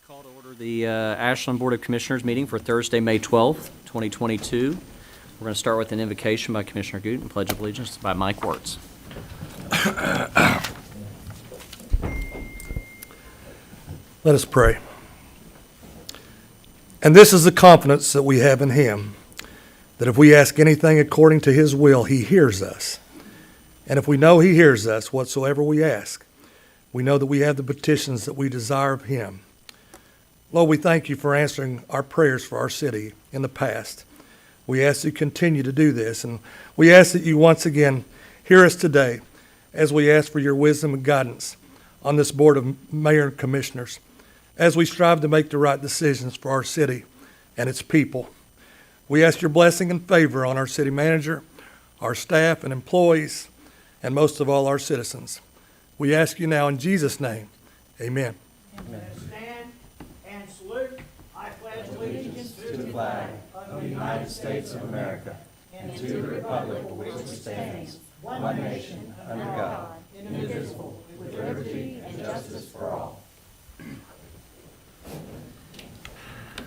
Call to order the Ashland Board of Commissioners meeting for Thursday, May 12th, 2022. We're going to start with an invocation by Commissioner Guten and Pledge of Allegiance by Mike Wertz. Let us pray. And this is the confidence that we have in Him, that if we ask anything according to His will, He hears us. And if we know He hears us whatsoever we ask, we know that we have the petitions that we desire of Him. Lord, we thank you for answering our prayers for our city in the past. We ask that you continue to do this, and we ask that you once again hear us today as we ask for your wisdom and guidance on this Board of Mayor and Commissioners, as we strive to make the right decisions for our city and its people. We ask your blessing and favor on our city manager, our staff and employees, and most of all, our citizens. We ask you now in Jesus' name, amen. Amen. Stand and salute. I pledge allegiance to the flag of the United States of America and to the republic for which it stands, one nation, under God, indivisible, with liberty and justice for all.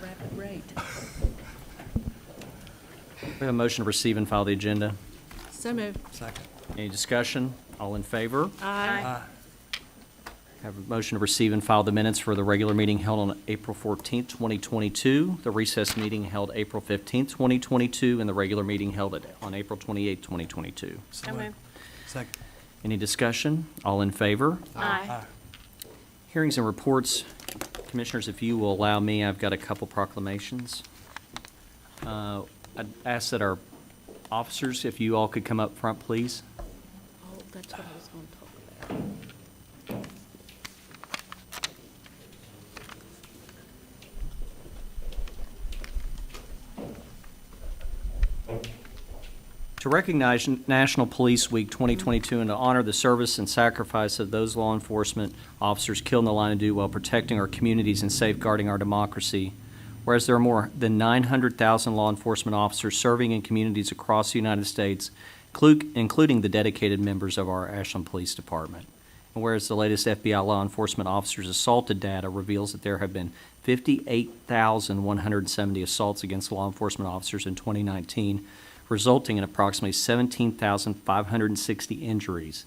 Rapid rate. We have a motion to receive and file the agenda. So moved. Second. Any discussion? All in favor? Aye. Have a motion to receive and file the minutes for the regular meeting held on April 14th, 2022, the recess meeting held April 15th, 2022, and the regular meeting held on April 28th, 2022. So moved. Second. Any discussion? All in favor? Aye. Hearings and reports. Commissioners, if you will allow me, I've got a couple proclamations. I'd ask that our officers, if you all could come up front, please. Oh, that's what I was going to talk about. To recognize National Police Week 2022 and to honor the service and sacrifice of those law enforcement officers killed in the line of duty while protecting our communities and safeguarding our democracy. Whereas there are more than 900,000 law enforcement officers serving in communities across the United States, including the dedicated members of our Ashland Police Department. And whereas the latest FBI law enforcement officers assaulted data reveals that there have been 58,170 assaults against law enforcement officers in 2019, resulting in approximately 17,560 injuries.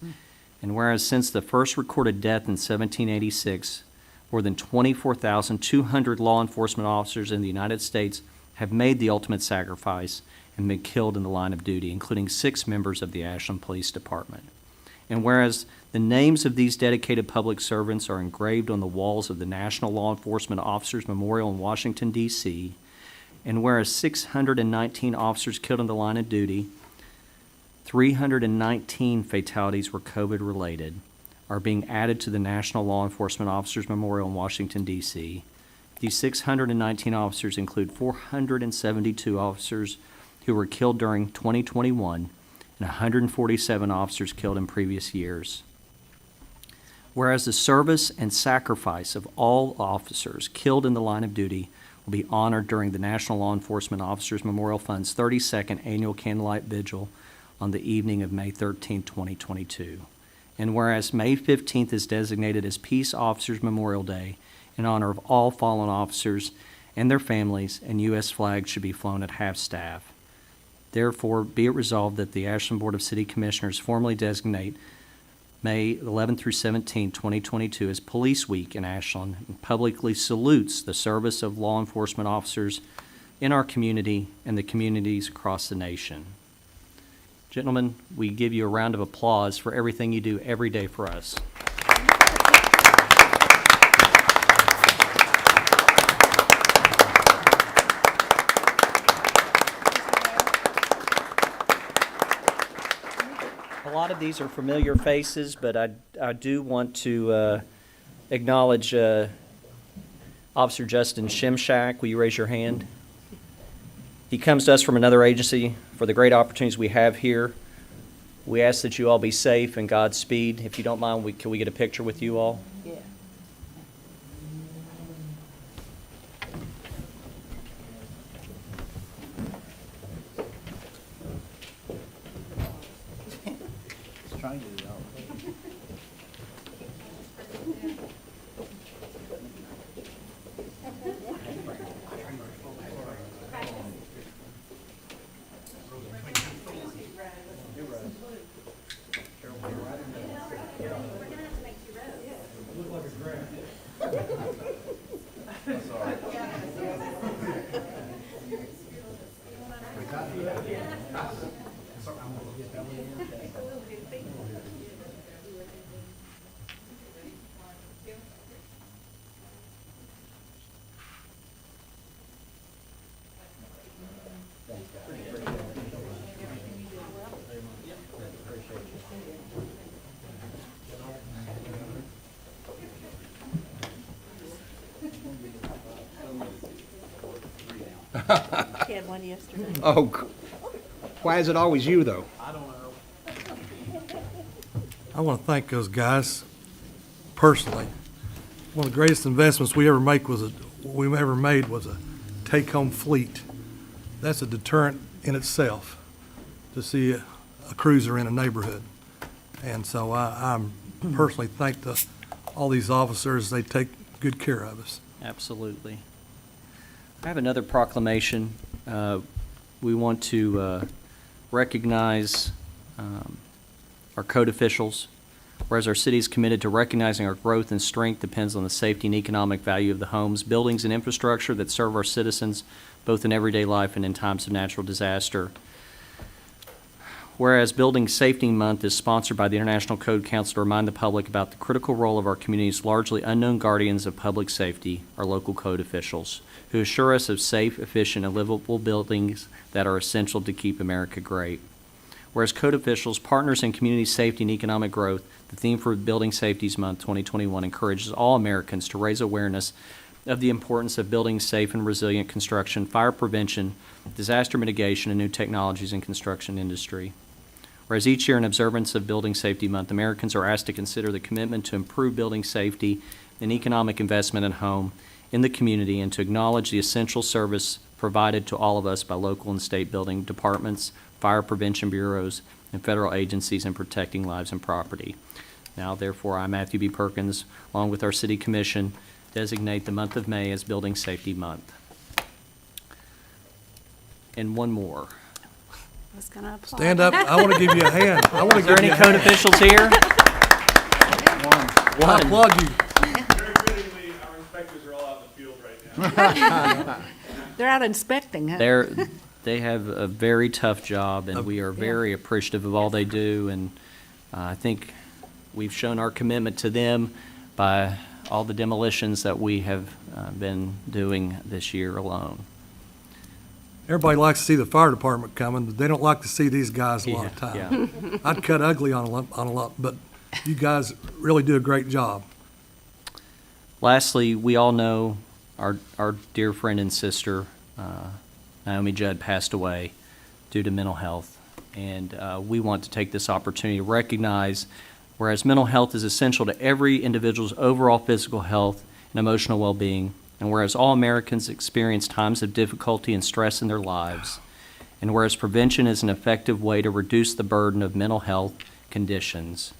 And whereas since the first recorded death in 1786, more than 24,200 law enforcement officers in the United States have made the ultimate sacrifice and been killed in the line of duty, including 6 members of the Ashland Police Department. And whereas the names of these dedicated public servants are engraved on the walls of the National Law Enforcement Officers Memorial in Washington, D.C., and whereas 619 officers killed in the line of duty, 319 fatalities were COVID-related, are being added to the National Law Enforcement Officers Memorial in Washington, D.C. These 619 officers include 472 officers who were killed during 2021 and 147 officers killed in previous years. Whereas the service and sacrifice of all officers killed in the line of duty will be honored during the National Law Enforcement Officers Memorial Fund's 32nd Annual Candlelight Vigil on the evening of May 13, 2022. And whereas May 15th is designated as Peace Officers Memorial Day in honor of all fallen officers and their families, and U.S. flags should be flown at half-staff. Therefore, be it resolved that the Ashland Board of City Commissioners formally designate May 11 through 17, 2022 as Police Week in Ashland and publicly salutes the service of law enforcement officers in our community and the communities across the nation. Gentlemen, we give you a round of applause for everything you do every day for us. A lot of these are familiar faces, but I do want to acknowledge Officer Justin Shimshak. Will you raise your hand? He comes to us from another agency for the great opportunities we have here. We ask that you all be safe and Godspeed. If you don't mind, can we get a picture with you all? Yeah. Trying to do that. He had one yesterday. Oh, why is it always you, though? I want to thank those guys personally. One of the greatest investments we ever made was a take-home fleet. That's a deterrent in itself to see a cruiser in a neighborhood. And so I'm personally thank all these officers. They take good care of us. Absolutely. I have another proclamation. We want to recognize our code officials. Whereas our city is committed to recognizing our growth and strength depends on the safety and economic value of the homes, buildings, and infrastructure that serve our citizens both in everyday life and in times of natural disaster. Whereas Building Safety Month is sponsored by the International Code Council to remind the public about the critical role of our community's largely unknown guardians of public safety, our local code officials, who assure us of safe, efficient, and livable buildings that are essential to keep America great. Whereas code officials, partners in community safety and economic growth, the theme for Building Safety Month 2021 encourages all Americans to raise awareness of the importance of building safe and resilient construction, fire prevention, disaster mitigation, and new technologies in construction industry. Whereas each year in observance of Building Safety Month, Americans are asked to consider the commitment to improve building safety and economic investment in home in the community and to acknowledge the essential service provided to all of us by local and state building departments, fire prevention bureaus, and federal agencies in protecting lives and property. Now, therefore, I, Matthew B. Perkins, along with our City Commission, designate the month of May as Building Safety Month. And one more. I was gonna apply. Stand up. I want to give you a hand. I want to Is there give any you a code hand. officials here? I applaud you. Very critically, our inspectors are all out in the field right now. They're out inspecting, huh? They have a very tough job, and we are very appreciative of all they do. And I think we've shown our commitment to them by all the demolitions that we have been doing this year alone. Everybody likes to see the fire department coming, but they don't like to see these guys a lot of time. Yeah. I'd cut ugly on a lot, but you guys really do a great job. Lastly, we all know our dear friend and sister, Naomi Judd, passed away due to mental health. And we want to take this opportunity to recognize, whereas mental health is essential to every individual's overall physical health and emotional well-being, and whereas all Americans experience times of difficulty and stress in their lives, and whereas prevention is an effective way to reduce the burden of mental health conditions,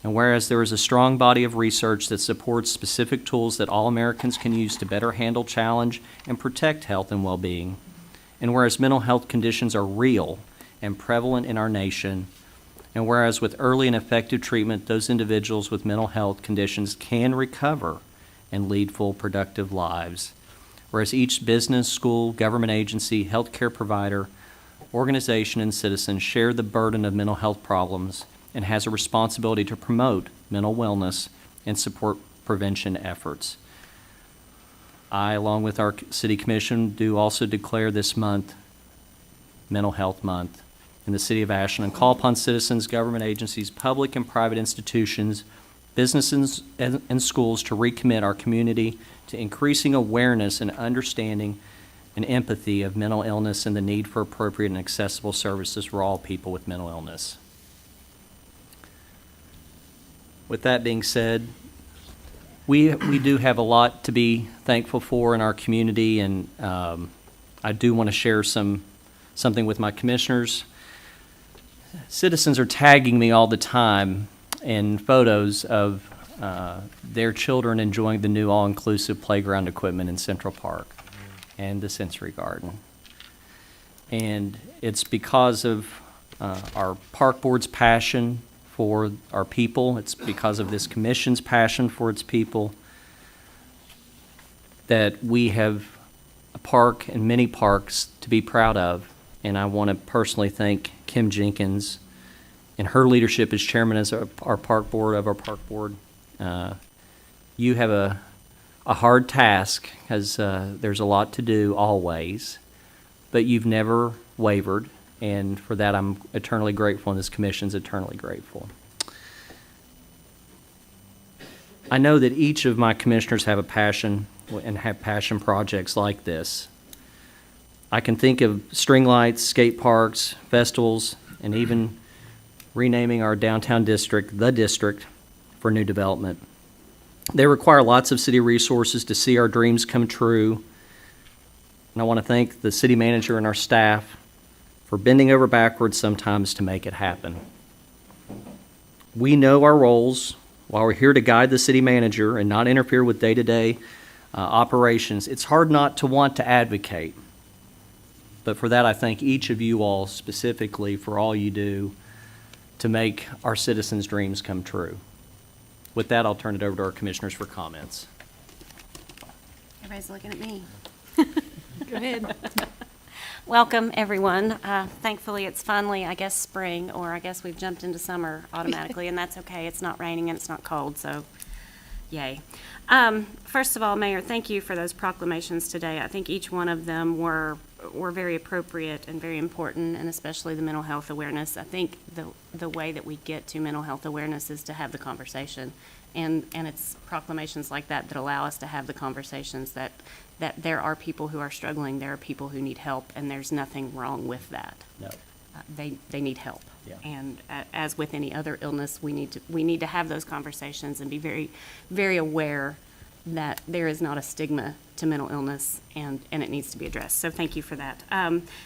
and whereas there is a strong body of research that supports specific tools that all Americans can use to better handle, challenge, and protect health and well-being, and whereas mental health conditions are real and prevalent in our nation, and whereas with early and effective treatment, those individuals with mental health conditions can recover and lead full, productive lives. Whereas each business, school, government agency, healthcare provider, organization, and citizen share the burden of mental health problems and has a responsibility to promote mental wellness and support prevention efforts. I, along with our City Commission, do also declare this month Mental Health Month in the City of Ashland and call upon citizens, government agencies, public and private institutions, businesses, and schools to recommit our community to increasing awareness and understanding and empathy of mental illness and the need for appropriate and accessible services for all people with mental illness. With that being said, we do have a lot to be thankful for in our community, and I do want to share something with my commissioners. Citizens are tagging me all the time in photos of their children enjoying the new all-inclusive playground equipment in Central Park and the Sensory Garden. And it's because of our park board's passion for our people. It's because of this commission's passion for its people that we have a park and many parks to be proud of and I want to personally thank Kim Jenkins and her leadership as chairman of our park board. You have a hard task because there's a lot to do always, but you've never wavered, and for that I'm eternally grateful, and this commission's eternally grateful. I know that each of my commissioners have a passion and have passion projects like this. I can think of string lights, skate parks, festivals, and even renaming our downtown district, the district, for new development. They require lots of city resources to see our dreams come true. And I want to thank the city manager and our staff for bending over backwards sometimes to make it happen. We know our roles. While we're here to guide the city manager and not interfere with day-to-day operations, it's hard not to want to advocate. But for that, I thank each of you all specifically for all you do to make our citizens' dreams come true. With that, I'll turn it over to our commissioners for comments. Everybody's looking at me. Go ahead. Welcome, everyone. Thankfully, it's finally, I guess, spring, or I guess we've jumped into summer automatically, and that's okay. It's not raining and it's not cold, so yay. First of all, Mayor, thank you for those proclamations today. I think each one of them were very appropriate and very important, and especially the mental health awareness. I think the way that we get to mental health awareness is to have the conversation, and it's proclamations like that that allow us to have the conversations that there are people who are struggling, there are people who need help, and there's nothing wrong with that. No. They need help. Yeah. And as with any other illness, we need to have those conversations and be very, very aware that there is not a stigma to mental illness, and it needs to be addressed. So thank you for that.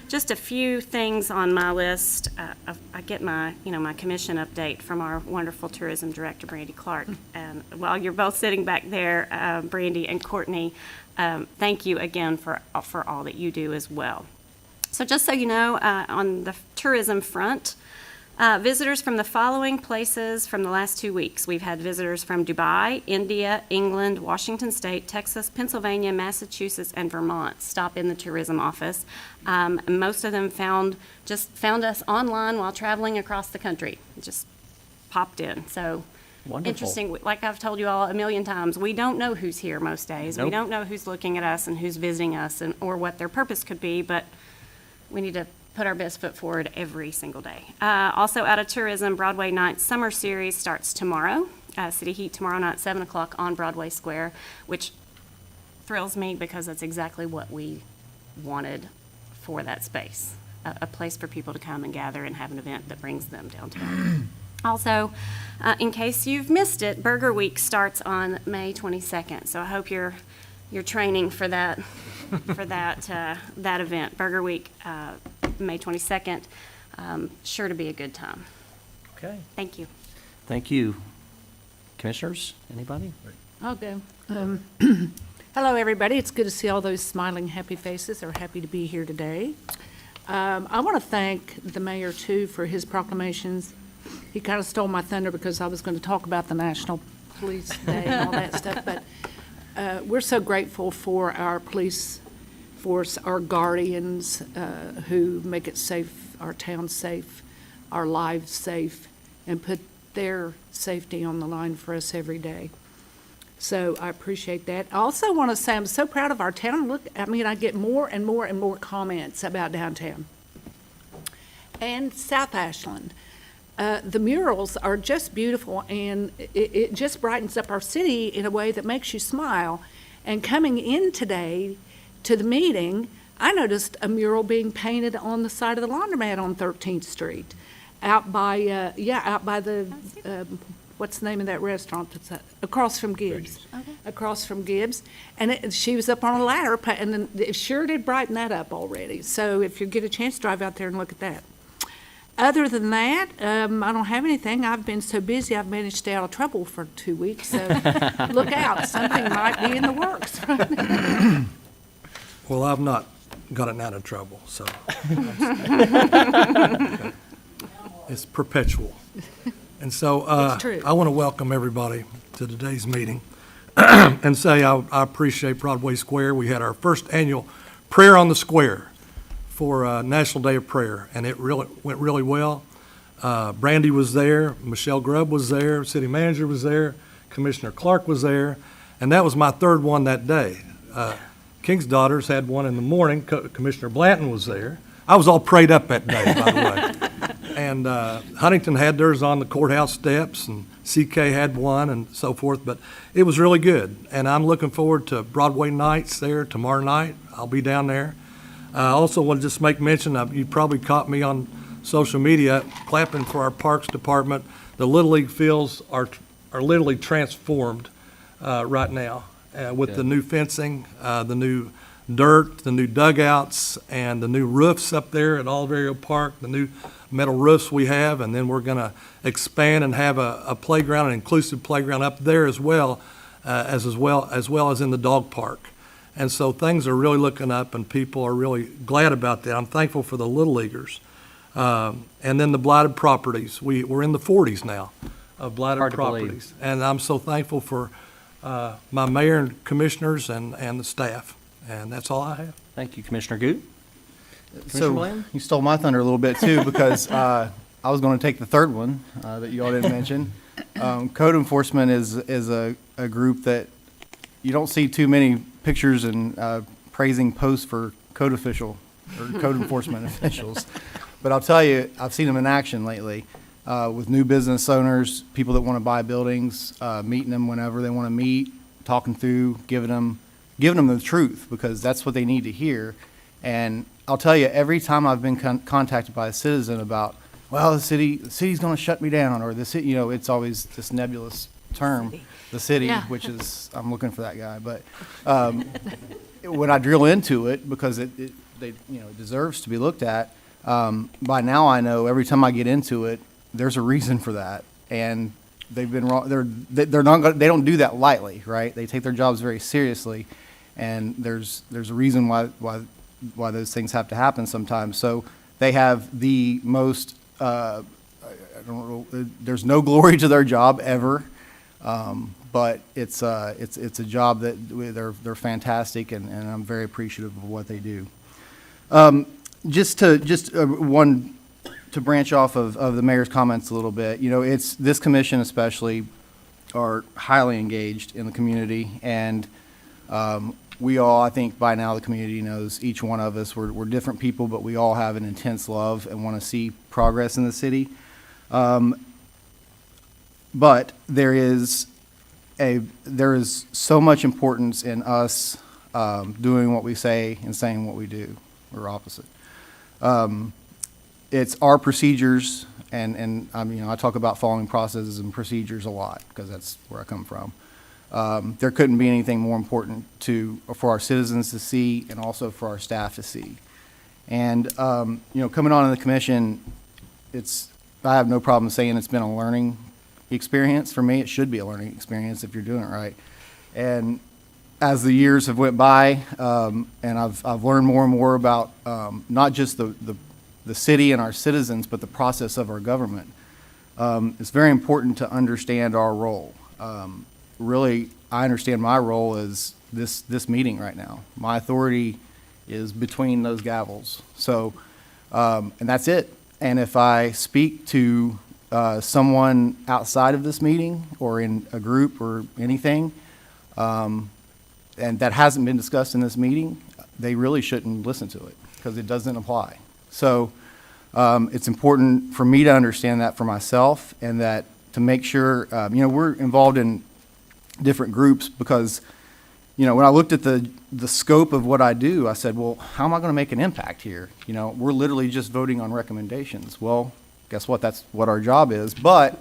Just a few things on my list. I get my commission update from our wonderful tourism director, Brandy Clark. And while you're both sitting back there, Brandy and Courtney, thank you again for all that you do as well. So just so you know, on the tourism front, visitors from the following places from the last 2 weeks. We've had visitors from Dubai, India, England, Washington State, Texas, Pennsylvania, Massachusetts, and Vermont stop in the tourism office. Most of them found us online while traveling across the country. Just popped in. So Wonderful. Interesting. Like I've told you all a million times, we don't know who's here most days. Nope. We don't know who's looking at us and who's visiting us or what their purpose could be, but we need to put our best foot forward every single day. Also out of tourism, Broadway Night Summer Series starts tomorrow. City Heat tomorrow night, 7 o'clock on Broadway Square, which thrills me because that's exactly what we wanted for that space. A place for people to come and gather and have an event that brings them downtown. Also, in case you've missed it, Burger Week starts on May 22nd. So I hope you're training for that that event. Burger Week, May 22nd. Sure to be a good time. Okay. Thank you. Thank you. Commissioners, anybody? I'll go. Hello, everybody. It's good to see all those smiling, happy faces. They're happy to be here today. I want to thank the mayor, too, for his proclamations. He kind of stole my thunder because I was going to talk about the National Police Day and all that stuff. But we're so grateful for our police force, our guardians who make it safe, our town safe, our lives safe, and put their safety on the line for us every day. So I appreciate that. I also want to say I'm so proud of our town. Look, I mean, I get more and more and more comments about downtown and South Ashland. The murals are just beautiful, and it just brightens up our city in a way that makes you smile. And coming in today to the meeting, I noticed a mural being painted on the side of the laundromat on 13th Street, out by the, what's the name of that restaurant that's across from Gibbs? Okay. Across from Gibbs. And she was up on a ladder, and then it sure did brighten that up already. So if you get a chance, drive out there and look at that. Other than that, I don't have anything. I've been so busy, I've managed to stay out of trouble for 2 weeks, so look out. Something might be in the works. Well, I've not gotten out of trouble, so. It's perpetual. And so It's true. I want to welcome everybody to today's meeting and say I appreciate Broadway Square. We had our first annual Prayer on the Square for National Day of Prayer, and it really went really well. Brandy was there, Michelle Grubb was there, city manager was there, Commissioner Clark was there, and that was my third one that day. King's Daughters had one in the morning. Commissioner Blanton was there. I was all prayed up that day, by the way. And Huntington had theirs on the courthouse steps, and CK had one, and so forth. But it was really good, and I'm looking forward to Broadway nights there tomorrow night. I'll be down there. I also want to just make mention, you probably caught me on social media clapping for our Parks Department. The Little League fields are literally transformed right now with the new fencing, the new dirt, the new dugouts, and the new roofs up there at Oliverio Park, the new metal roofs we have, and then we're going to expand and have a playground, an inclusive playground up there as well as in the dog park. And so things are really looking up, and people are really glad about that. I'm thankful for the Little Leaguers. And then the blighted properties. We're in the 40s now of blighted Hard to believe. properties. And I'm so thankful for my mayor and commissioners and the staff. And that's all I have. Thank you, Commissioner Guten. So Bland? you stole my thunder a little bit too, because I was going to take the third one that you all didn't mention. Code enforcement is a group that you don't see too many pictures and praising posts for code official or code enforcement officials. But I'll tell you, I've seen them in action lately with new business owners, people that want to buy buildings, meeting them whenever they want to meet, talking through, giving them the truth, because that's what they need to hear. And I'll tell you, every time I've been contacted by a citizen about, well, the city's going to shut me down, or the city, it's always this nebulous term, the city, Yeah. which is, I'm looking for that guy. But when I drill into it, because it deserves to be looked at, by now I know every time I get into it, there's a reason for that, and they've been wrong. They're not. They don't do that lightly, right? They take their jobs very seriously, and there's a reason why those things have to happen sometimes. So they have the most. I don't know. There's no glory to their job ever, but it's a job that they're fantastic, and I'm very appreciative of what they do. One to branch off of the mayor's comments a little bit, it's this commission especially are highly engaged in the community, and we all, I think by now the community knows each one of us, we're different people, but we all have an intense love and want to see progress in the city. But there is so much importance in us doing what we say and saying what we do, or opposite. It's our procedures, and I talk about following processes and procedures a lot because that's where I come from. There couldn't be anything more important for our citizens to see and also for our staff to see. And coming on in the commission, I have no problem saying it's been a learning experience for me. It should be a learning experience if you're doing it right. And as the years have went by, and I've learned more and more about not just the city and our citizens, but the process of our government. It's very important to understand our role. Really, I understand my role as this meeting right now. My authority is between those gavels. So, and that's it. And if I speak to someone outside of this meeting or in a group or anything, and that hasn't been discussed in this meeting, they really shouldn't listen to it because it doesn't apply. So it's important for me to understand that for myself, and that to make sure, we're involved in different groups because, when I looked at the scope of what I do, I said, well, how am I going to make an impact here? We're literally just voting on recommendations. Well, guess what? That's what our job is. But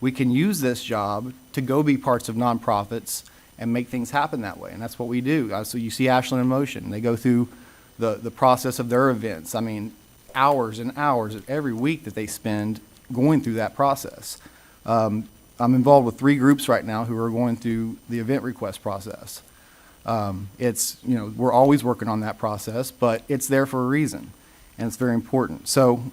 we can use this job to go be parts of nonprofits and make things happen that way. And that's what we do. So you see Ashland in Motion. They go through the process of their events. I mean, hours and hours every week that they spend going through that process. I'm involved with 3 groups right now who are going through the event request process. We're always working on that process, but it's there for a reason, and it's very important. So,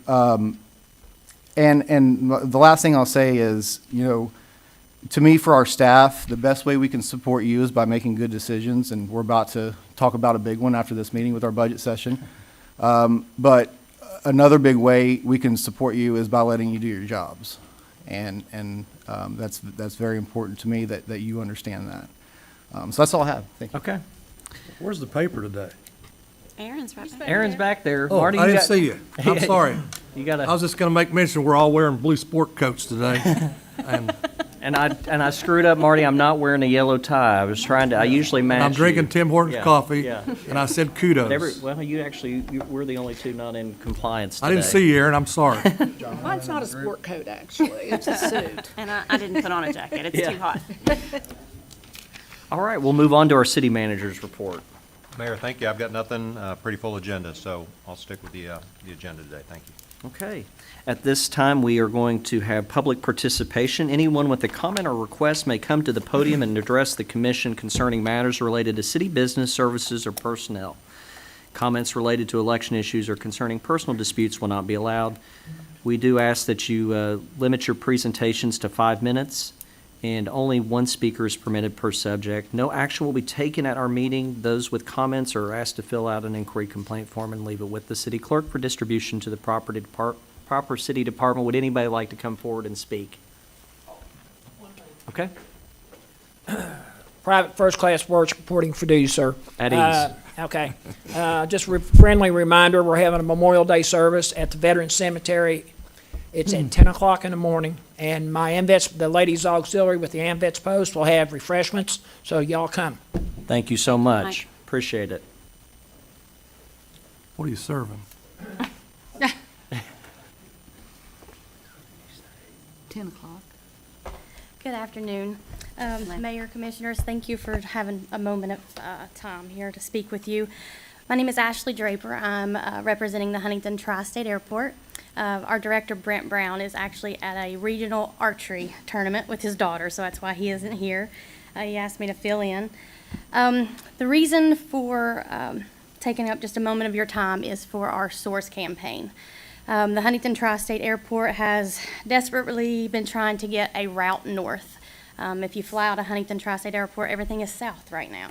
and the last thing I'll say is, to me, for our staff, the best way we can support you is by making good decisions, and we're about to talk about a big one after this meeting with our budget session. But another big way we can support you is by letting you do your jobs. And that's very important to me that you understand that. So that's all I have. Thank you. Okay. Where's the paper today? Aaron's right back. Aaron's back there. Oh, Marty, I didn't got- see you. I'm sorry. You I gotta, was just gonna make mention, we're all wearing blue sport coats today. And and I screwed up, Marty. I'm not wearing a yellow tie. I usually match. I'm drinking you. Tim Hortons Yeah, coffee, yeah. and I said But kudos. well, we're the only two not in compliance today. I didn't see you, Aaron, I'm sorry. Mine's not a sport coat, actually. It's a suit. And I didn't put on a jacket. It's Yeah. too hot. All right, we'll move on to our city manager's report. Mayor, thank you. I've got nothing, pretty full agenda, so I'll stick with the agenda today. Thank you. Okay. At this time, we are going to have public participation. Anyone with a comment or request may come to the podium and address the commission concerning matters related to city business, services, or personnel. Comments related to election issues or concerning personal disputes will not be allowed. We do ask that you limit your presentations to 5 minutes, and only one speaker is permitted per subject. No action will be taken at our meeting. Those with comments are asked to fill out an inquiry complaint form and leave it with the city clerk for distribution to the proper city department. Would anybody like to come forward and speak? Okay, Private first-class works reporting for duty, sir. at ease. Okay. Just a friendly reminder, we're having a Memorial Day service at the Veterans Cemetery. It's at 10 o'clock in the morning, and my AMVETS, the ladies auxiliary with the AMVETS post will have refreshments, so y'all come. Thank you so much. Appreciate it. What are you serving? 10 o'clock. Good afternoon. Mayor, Commissioners, thank you for having a moment of time here to speak with you. My name is Ashley Draper. I'm representing the Huntington Tri-State Airport. Our director, Brent Brown, is actually at a regional archery tournament with his daughter, so that's why he isn't here. He asked me to fill in. The reason for taking up just a moment of your time is for our SOURCE campaign. The Huntington Tri-State Airport has desperately been trying to get a route north. If you fly out of Huntington Tri-State Airport, everything is south right now.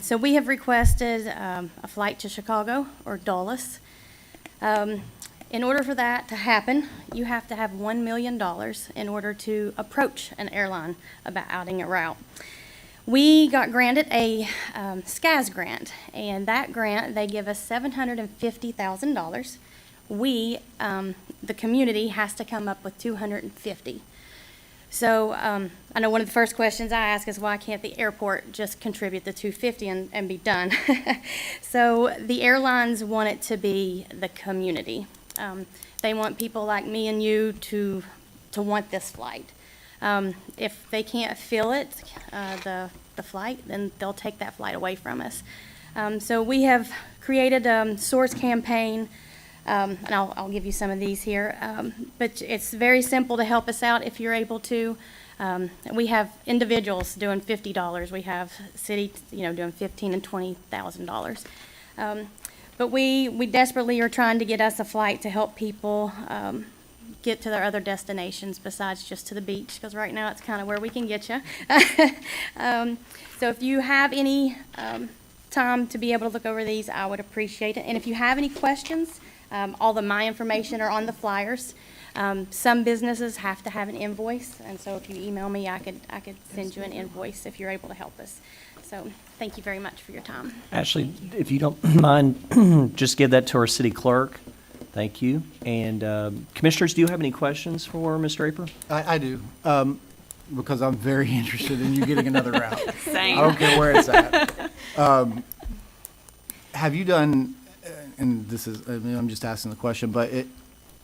So we have requested a flight to Chicago or Dulles. In order for that to happen, you have to have $1 million in order to approach an airline about outing a route. We got granted a SCAS grant, and that grant, they give us $750,000. We, the community, has to come up with $250,000. So I know one of the first questions I ask is why can't the airport just contribute the $250,000 and be done? So the airlines want it to be the community. They want people like me and you to want this flight. If they can't fill it, the flight, then they'll take that flight away from us. So we have created a SOURCE campaign, and I'll give you some of these here. But it's very simple to help us out if you're able to. We have individuals doing $50. We have city, doing $15,000 and $20,000. But we desperately are trying to get us a flight to help people get to their other destinations besides just to the beach, because right now it's kind of where we can get you. So if you have any time to be able to look over these, I would appreciate it. And if you have any questions, all of my information are on the flyers. Some businesses have to have an invoice, and so if you email me, I could send you an invoice if you're able to help us. So thank you very much for your time. Ashley, if you don't mind, just give that to our city clerk. Thank you. And Commissioners, do you have any questions for Ms. Draper? I do, because I'm very interested in you getting another route. Same. I don't care where it's at. Have you done, and this is, I'm just asking the question, but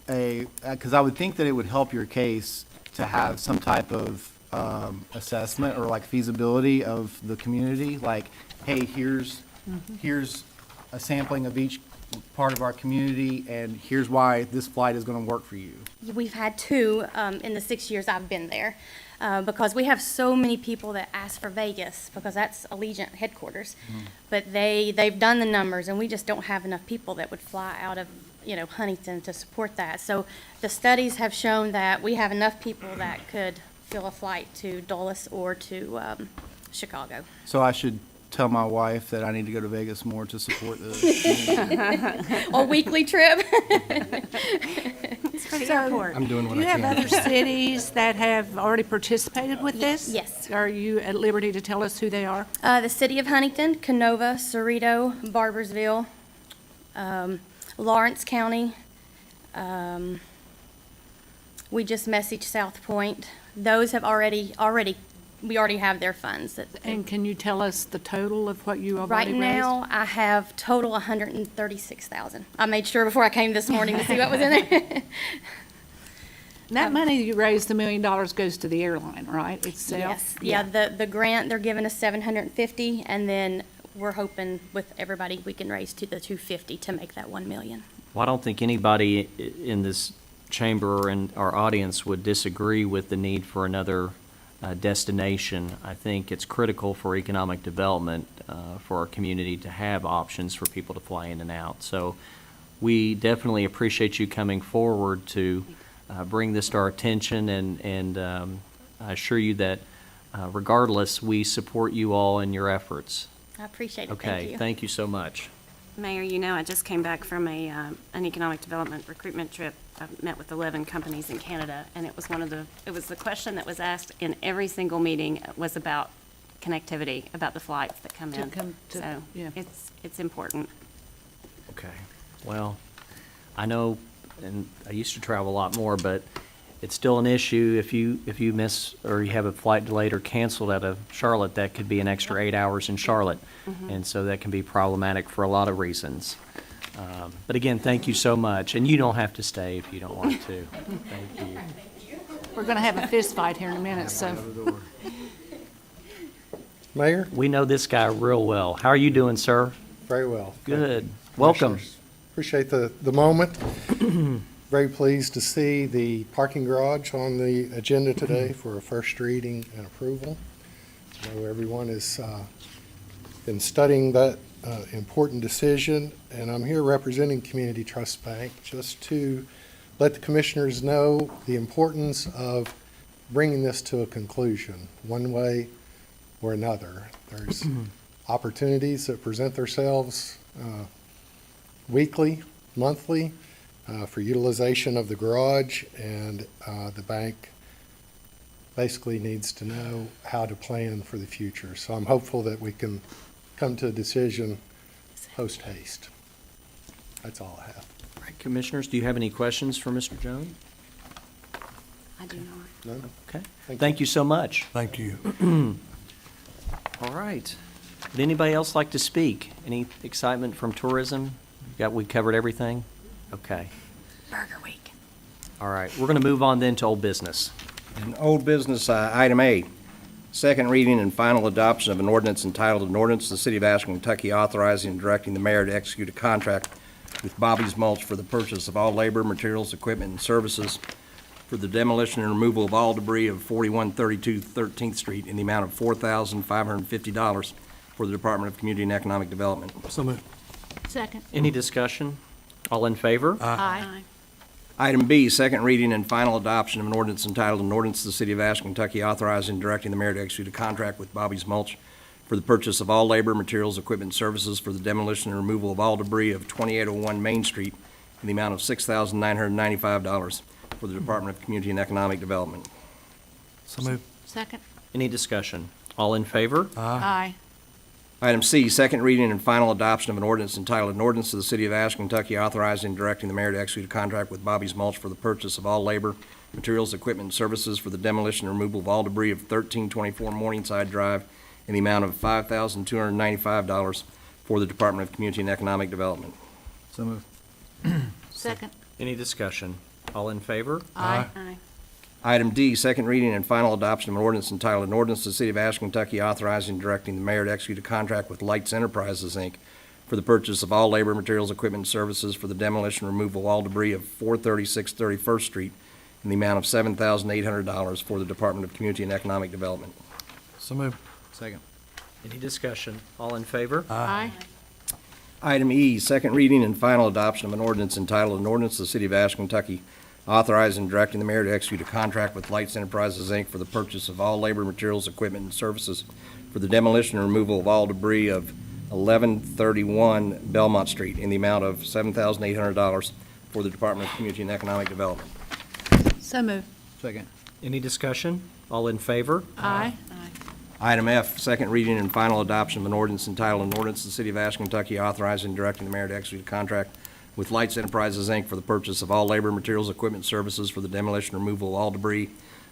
because I would think that it would help your case to have some type of assessment or like feasibility of the community, like, hey, here's a sampling of each part of our community, and here's why this flight is going to work for you. We've had two in the 6 years I've been there, because we have so many people that ask for Vegas, because that's Allegiant headquarters. But they've done the numbers, and we just don't have enough people that would fly out of Huntington to support that. So the studies have shown that we have enough people that could fill a flight to Dulles or to Chicago. So I should tell my wife that I need to go to Vegas more to support the A weekly trip. For the airport. I'm doing Do what you I have can. other cities that have already participated with this? Yes. Are you at liberty to tell us who they are? The city of Huntington, Canova, Cerrito, Barbersville, Lawrence County. We just messaged South Point. Those have we already have their funds. And can you tell us the total of what you Right already raised? now, I have total 136,000. I made sure before I came this morning to see what was in there. That money you raised, $1 million, goes to the airline, right, itself? Yes, yeah, the grant, they're giving us 750, and then we're hoping with everybody, we can raise to the 250 to make that 1 million. Well, I don't think anybody in this chamber and our audience would disagree with the need for another destination. I think it's critical for economic development for our community to have options for people to fly in and out. So we definitely appreciate you coming forward to bring this to our attention, and I assure you that regardless, we support you all in your efforts. I appreciate it, Okay, thank you. thank you so much. Mayor, you know, I just came back from an economic development recruitment trip. I met with 11 companies in Canada, and it was the question that was asked in every single meeting was about connectivity, about the flights that come in. So yeah. it's important. Okay, well, I know, and I used to travel a lot more, but it's still an issue. If you miss or you have a flight delayed or canceled out of Charlotte, that could be an extra 8 hours in Charlotte. And so that can be problematic for a lot of reasons. But again, thank you so much. And you don't have to stay if you don't want to. Thank you. We're going to have a fist fight here in a minute, so. Mayor, We know this guy real well. How are you doing, sir? very well. Good. Welcome. Commissioners, appreciate the moment. Very pleased to see the parking garage on the agenda today for a first reading and approval. I know everyone has been studying that important decision, and I'm here representing Community Trust Bank just to let the commissioners know the importance of bringing this to a conclusion, one way or another. There's opportunities that present themselves weekly, monthly, for utilization of the garage, and the bank basically needs to know how to plan for the future. So I'm hopeful that we can come to a decision post haste. That's all I have. All right, Commissioners, do you have any questions for Mr. Jones? I do not. None? Okay. Thank you. Thank you so much. Thank you. All right. Would anybody else like to speak? Any excitement from tourism? We covered everything? Okay. Burger Week. All right. We're going to move on then to old business. In old business, item A, second reading and final adoption of an ordinance entitled, an ordinance to the City of Ashland, Kentucky authorizing and directing the mayor to execute a contract with Bobby's Mulch for the purchase of all labor, materials, equipment, and services for the demolition and removal of all debris of 4132 13th Street in the amount of $4,550 for the Department of Community and Economic Development. So moved. Second. Any discussion? All in favor? Aye. Item B, second reading and final adoption of an ordinance entitled, an ordinance to the City of Ashland, Kentucky authorizing and directing the mayor to execute a contract with Bobby's Mulch for the purchase of all labor, materials, equipment, and services for the demolition and removal of all debris of 2801 Main Street in the amount of $6,995 for the Department of Community and Economic Development. So moved. Second. Any discussion? All in favor? Aye. Item C, second reading and final adoption of an ordinance entitled, an ordinance to the City of Ashland, Kentucky authorizing and directing the mayor to execute a contract with Bobby's Mulch for the purchase of all labor, materials, equipment, and services for the demolition and removal of all debris of 1324 Morningside Drive in the amount of $5,295 for the Department of Community and Economic Development. So moved. Second. Any discussion? All in favor? Aye. Aye. Item D, second reading and final adoption of an ordinance entitled, an ordinance to the City of Ashland, Kentucky authorizing and directing the mayor to execute a contract with Lights Enterprises, Inc. for the purchase of all labor, materials, equipment, and services for the demolition and removal of all debris of 436 31st Street in the amount of $7,800 for the Department of Community and Economic Development. So moved. Second. Any discussion? All in favor? Aye. Item E, second reading and final adoption of an ordinance entitled, an ordinance to the City of Ashland, Kentucky authorizing and directing the mayor to execute a contract with Lights Enterprises, Inc. for the purchase of all labor, materials, equipment, and services for the demolition and removal of all debris of 1131 Belmont Street in the amount of $7,800 for the Department of Community and Economic Development. So moved. Second. Any discussion? All in favor? Aye. Item F, second reading and final adoption of an ordinance entitled, an ordinance of the City of Ashland, Kentucky authorizing and directing the mayor to execute a contract with Lights Enterprises, Inc. for the purchase of all labor, materials, equipment, services for the demolition and removal of all debris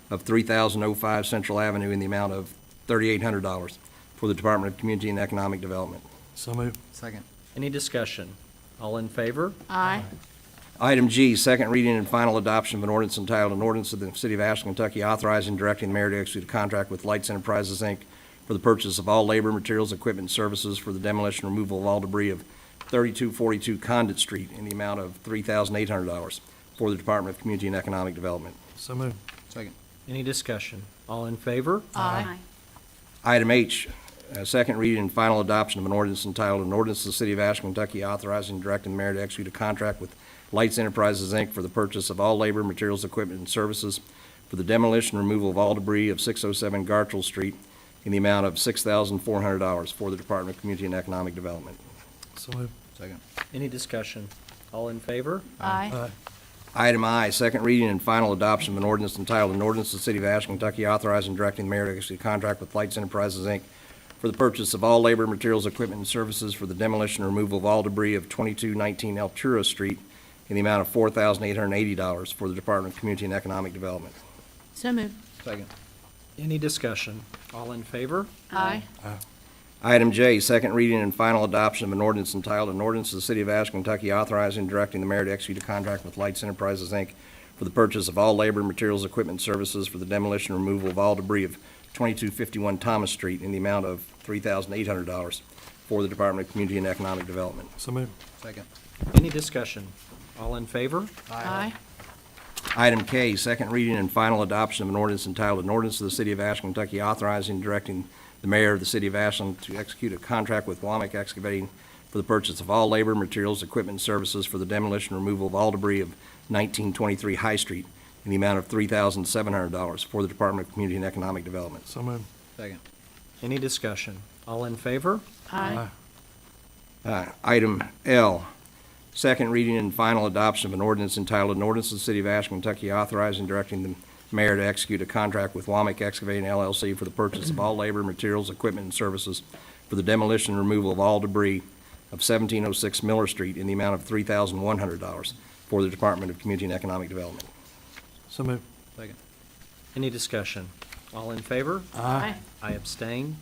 of 3005 Central Avenue in the amount of $3,800 for the Department of Community and Economic Development. So moved. Second. Any discussion? All in favor? Aye. Item G, second reading and final adoption of an ordinance entitled, an ordinance of the City of Ashland, Kentucky authorizing and directing the mayor to execute a contract with Lights Enterprises, Inc. for the purchase of all labor, materials, equipment, and services for the demolition and removal of all debris of 3242 Condit Street in the amount of $3,800 for the Department of Community and Economic Development. So moved. Second. Any discussion? All in favor? Aye. Item H, second reading and final adoption of an ordinance entitled, an ordinance of the City of Ashland, Kentucky authorizing and directing the mayor to execute a contract with Lights Enterprises, Inc. for the purchase of all labor, materials, equipment, and services for the demolition and removal of all debris of 607 Gartrell Street in the amount of $6,400 for the Department of Community and Economic Development. So moved. Second. Any discussion? All in favor? Aye. Item I, second reading and final adoption of an ordinance entitled, an ordinance of the City of Ashland, Kentucky authorizing and directing the mayor to execute a contract with Lights Enterprises, Inc. for the purchase of all labor, materials, equipment, and services for the demolition and removal of all debris of 2219 Altura Street in the amount of $4,880 for the Department of Community and Economic Development. So moved. Second. Any discussion? All in favor? Aye. Item J, second reading and final adoption of an ordinance entitled, an ordinance of the City of Ashland, Kentucky authorizing and directing the mayor to execute a contract with Lights Enterprises, Inc. for the purchase of all labor, materials, equipment, and services for the demolition and removal of all debris of 2251 Thomas Street in the amount of $3,800 for the Department of Community and Economic Development. So moved. Second. Any discussion? All in favor? Aye. Item K, second reading and final adoption of an ordinance entitled, an ordinance of the City of Ashland, Kentucky authorizing and directing the mayor of the City of Ashland to execute a contract with Womack Excavating for the purchase of all labor, materials, equipment, and services for the demolition and removal of all debris of 1923 High Street in the amount of $3,700 for the Department of Community and Economic Development. So moved. Second. Any discussion? All in favor? Aye. Item L, second reading and final adoption of an ordinance entitled, an ordinance of the City of Ashland, Kentucky authorizing and directing the mayor to execute a contract with Womack Excavating LLC for the purchase of all labor, materials, equipment, and services for the demolition and removal of all debris of 1706 Miller Street in the amount of $3,100 for the Department of Community and Economic Development. So moved. Second. Any discussion? All in favor? Aye. I abstain.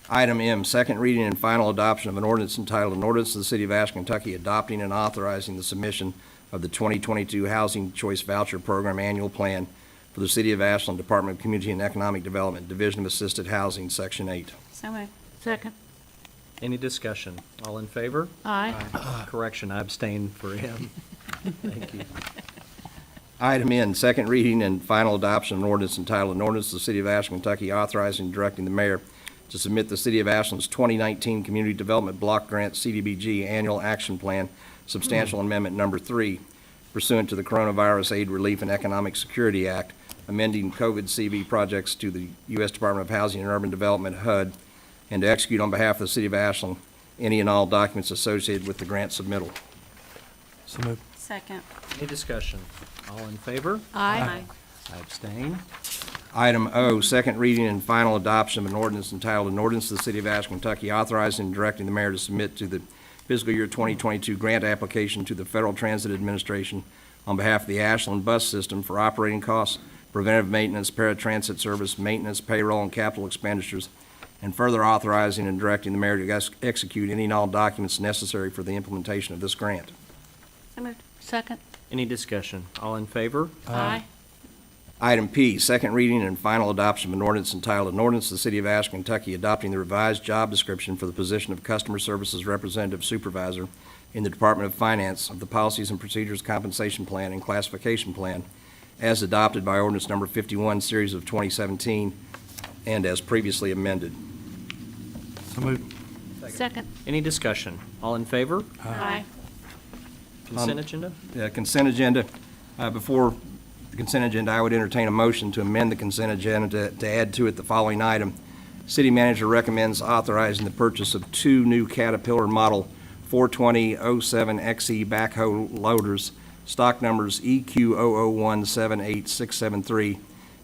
Item M, second reading and final adoption of an ordinance entitled, an ordinance of the City of Ashland, Kentucky adopting and authorizing the submission of the 2022 Housing Choice Voucher Program Annual Plan for the City of Ashland, Department of Community and Economic Development, Division of Assisted Housing, Section 8. So moved. Second. Any discussion? All in favor? Aye. Correction, I abstain for him. Thank you. Item N, second reading and final adoption of an ordinance entitled, an ordinance of the City of Ashland, Kentucky authorizing and directing the mayor to submit the City of Ashland's 2019 Community Development Block Grant CDBG Annual Action Plan, Substantial Amendment Number 3, pursuant to the Coronavirus Aid, Relief, and Economic Security Act, amending COVID CV projects to the U.S. Department of Housing and Urban Development, HUD, and to execute on behalf of the City of Ashland any and all documents associated with the grant submittal. So moved. Second. Any discussion? All in favor? Aye. I abstain. Item O, second reading and final adoption of an ordinance entitled, an ordinance of the City of Ashland, Kentucky authorizing and directing the mayor to submit to the fiscal year 2022 grant application to the Federal Transit Administration on behalf of the Ashland bus system for operating costs, preventive maintenance, paratransit service, maintenance, payroll, and capital expenditures, and further authorizing and directing the mayor to execute any and all documents necessary for the implementation of this grant. So moved. Second. Any discussion? All in favor? Aye. Item P, second reading and final adoption of an ordinance entitled, an ordinance of the City of Ashland, Kentucky adopting the revised job description for the position of Customer Services Representative Supervisor in the Department of Finance of the Policies and Procedures Compensation Plan and Classification Plan as adopted by ordinance number 51, series of 2017, and as previously amended. So moved. Second. Any discussion? All in favor? Aye. Consent agenda? Consent agenda, before the consent agenda, I would entertain a motion to amend the consent agenda to add to it the following item. City manager recommends authorizing the purchase of 2 new Caterpillar Model 42007XE backhoe loaders, stock numbers EQ001-78673,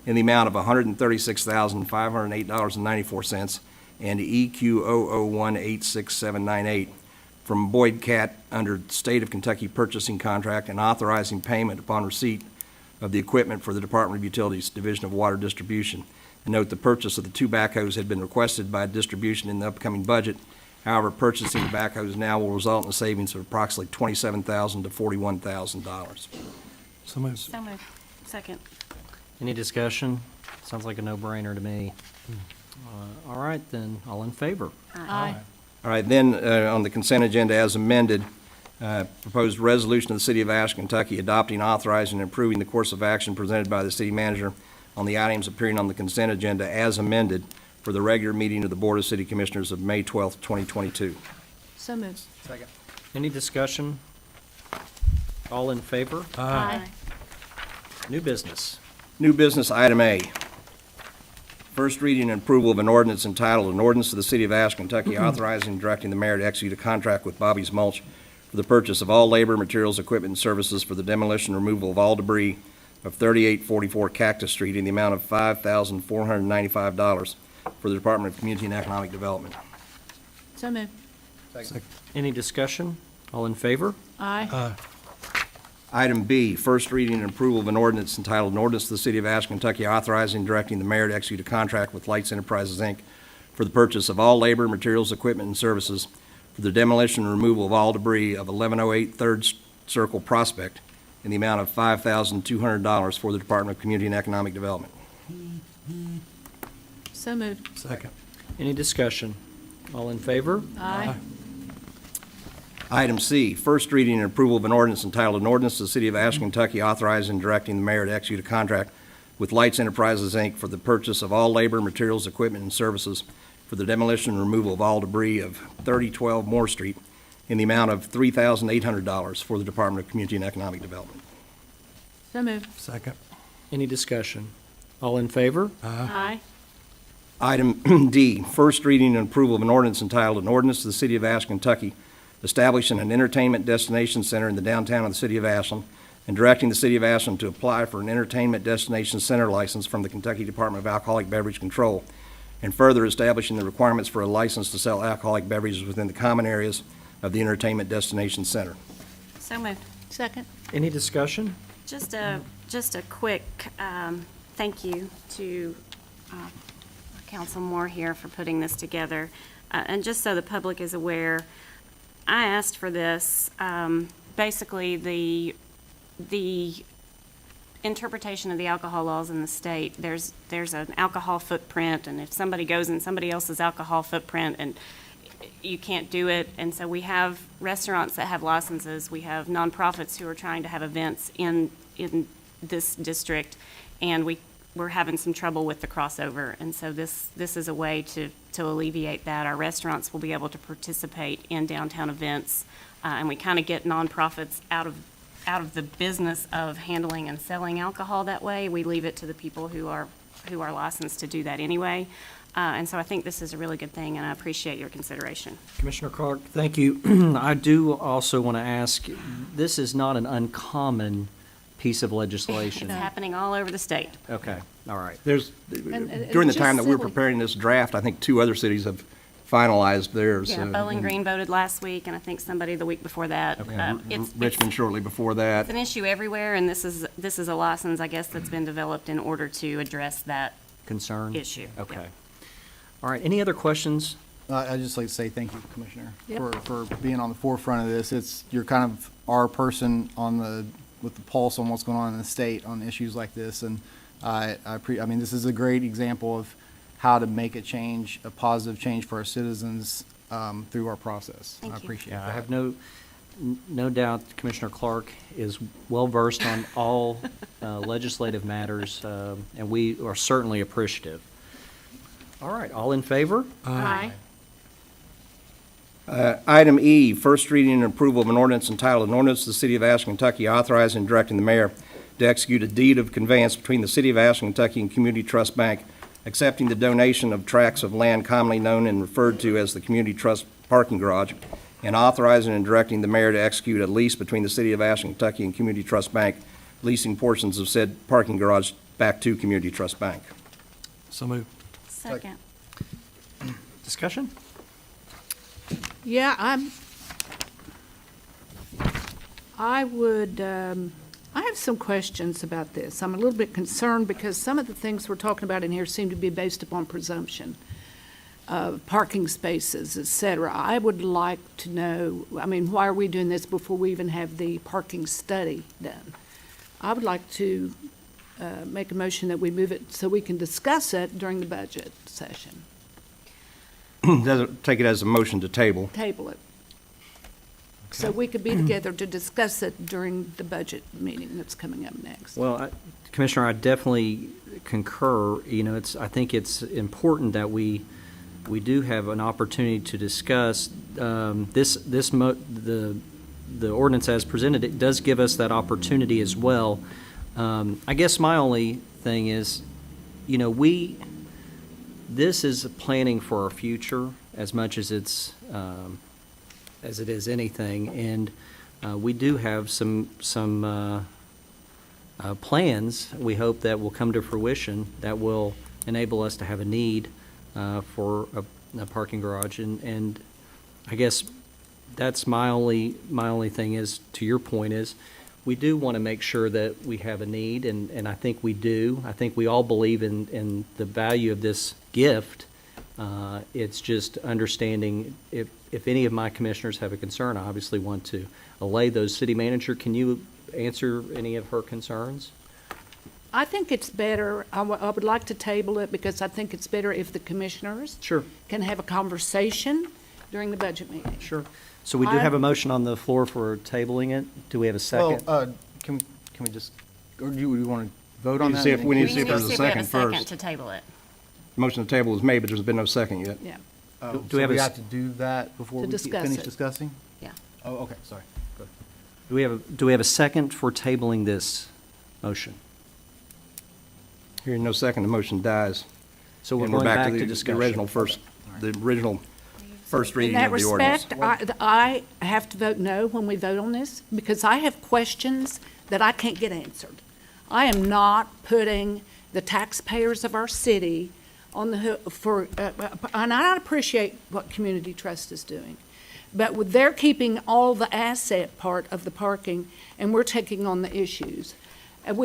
in the amount of $136,508.94 and EQ001-86798 from Boyd Cat under State of Kentucky purchasing contract, and authorizing payment upon receipt of the equipment for the Department of Utilities Division of Water Distribution. And note the purchase of the 2 backhoes had been requested by distribution in the upcoming budget. However, purchasing the backhoes now will result in a savings of approximately $27,000 to $41,000. So moved. So moved. Second. Any discussion? Sounds like a no-brainer to me. All right, then, all in favor? Aye. All right, then, on the consent agenda as amended, proposed resolution of the City of Ashe, Kentucky, adopting, authorizing, and approving the course of action presented by the city manager on the items appearing on the consent agenda as amended for the regular meeting of the Board of City Commissioners of May 12th, 2022. So moved. Any discussion? All in favor? Aye. New business. New business, item A. First reading and approval of an ordinance entitled, "An Ordinance to the City of Ashe, Kentucky authorizing and directing the mayor to execute a contract with Bobby's Mulch for the purchase of all labor, materials, equipment, and services for the demolition and removal of all debris of 3844 Cactus Street in the amount of $5,495 for the Department of Community and Economic Development." So moved. Any discussion? All in favor? Aye. Item B, first reading and approval of an ordinance entitled, "An Ordinance to the City of Ashe, Kentucky authorizing and directing the mayor to execute a contract with Lights Enterprises, Inc. for the purchase of all labor, materials, equipment, and services for the demolition and removal of all debris of 1108 3rd Circle Prospect in the amount of $5,200 for the Department of Community and Economic Development." So moved. Second. Any discussion? All in favor? Aye. Item C, first reading and approval of an ordinance entitled, "An Ordinance to the City of Ashe, Kentucky authorizing and directing the mayor to execute a contract with Lights Enterprises, Inc. for the purchase of all labor, materials, equipment, and services for the demolition and removal of all debris of 3012 Moore Street in the amount of $3,800 for the Department of Community and Economic Development." So moved. Second. Any discussion? All in favor? Aye. Item D, first reading and approval of an ordinance entitled, "An Ordinance to the City of Ashe, Kentucky establishing an entertainment destination center in the downtown of the city of Ashland and directing the city of Ashland to apply for an entertainment destination center license from the Kentucky Department of Alcoholic Beverage Control, and further establishing the requirements for a license to sell alcoholic beverages within the common areas of the entertainment destination center." So moved. Second. Any discussion? Just a quick thank you to Council Moore here for putting this together. And just so the public is aware, I asked for this, basically the interpretation of the alcohol laws in the state. There's an alcohol footprint, and if somebody goes in somebody else's alcohol footprint, and you can't do it. And so we have restaurants that have licenses. We have nonprofits who are trying to have events in this district, and we're having some trouble with the crossover. And so this is a way to alleviate that. Our restaurants will be able to participate in downtown events, and we kind of get nonprofits out of the business of handling and selling alcohol that way. We leave it to the people who are licensed to do that anyway. And so I think this is a really good thing, and I appreciate your consideration. Commissioner Clark, thank you. I do also want to ask, this is not an uncommon piece of legislation. It's happening all over the state. Okay, all right. During the just time that we were silly. preparing this draft, I think 2 other cities have finalized theirs. Yeah, Bowling Green voted last week, and I think somebody the week before that. It's Richmond shortly before that. an issue everywhere, and this is a license, I guess, that's been developed in order to address that Concern? issue. Okay. Yep. All right, any other questions? I'd just like to say thank you, Commissioner, Yep. for being on the forefront of this. You're kind of our person with the pulse on what's going on in the state on issues like this, and I mean, this is a great example of how to make a change, a positive change for our citizens through our process. Thank I you. appreciate Yeah, that. I have no doubt Commissioner Clark is well-versed on all legislative matters, and we are certainly appreciative. All right, all in favor? Aye. Item E, first reading and approval of an ordinance entitled, "An Ordinance to the City of Ashland, Kentucky authorizing and directing the mayor to execute a deed of conveyance between the City of Ashland, Kentucky and Community Trust Bank accepting the donation of tracts of land commonly known and referred to as the Community Trust Parking Garage, and authorizing and directing the mayor to execute a lease between the City of Ashland, Kentucky and Community Trust Bank, leasing portions of said parking garage back to Community Trust Bank. So moved. Second. Discussion? Yeah, I have some questions about this. I'm a little bit concerned because some of the things we're talking about in here seem to be based upon presumption of parking spaces, et cetera. I would like to know, I mean, why are we doing this before we even have the parking study done? I would like to make a motion that we move it so we can discuss it during the budget session. Take it as a motion to table. Table it. So we could be together to discuss it during the budget meeting that's coming up next. Well, Commissioner, I definitely concur. You know, I think it's important that we do have an opportunity to discuss the ordinance as presented. It does give us that opportunity as well. I guess my only thing is, you know, this is planning for our future as much as it is anything, and we do have some plans we hope that will come to fruition that will enable us to have a need for a parking garage, and I guess that's my only thing is, to your point, is we do want to make sure that we have a need, and I think we do. I think we all believe in the value of this gift. It's just understanding if any of my commissioners have a concern, I obviously want to allay those. City Manager, can you answer any of her concerns? I think it's better, I would like to table it because I think it's better if the commissioners Sure. can have a conversation during the budget meeting. Sure. So we do have a motion on the floor for tabling it. Do we have a second? Well, can we just, or do you want to vote on that? We need to see if We there's a need to see if we have second a second first. to table it. Motion to table was made, but there's been no second yet. Yeah. Do we have we a have to do that before To we discuss finish it. discussing? Yeah. Oh, okay, sorry. Go ahead. Do we have a second for tabling this motion? Hearing no second, the motion dies. So we're And going back to the discussion. original first reading In that of the ordinance. respect, I have to vote no when we vote on this because I have questions that I can't get answered. I am not putting the taxpayers of our city on the hook for, and I appreciate what Community Trust is doing, but they're keeping all the asset part of the parking, and we're taking on the issues. And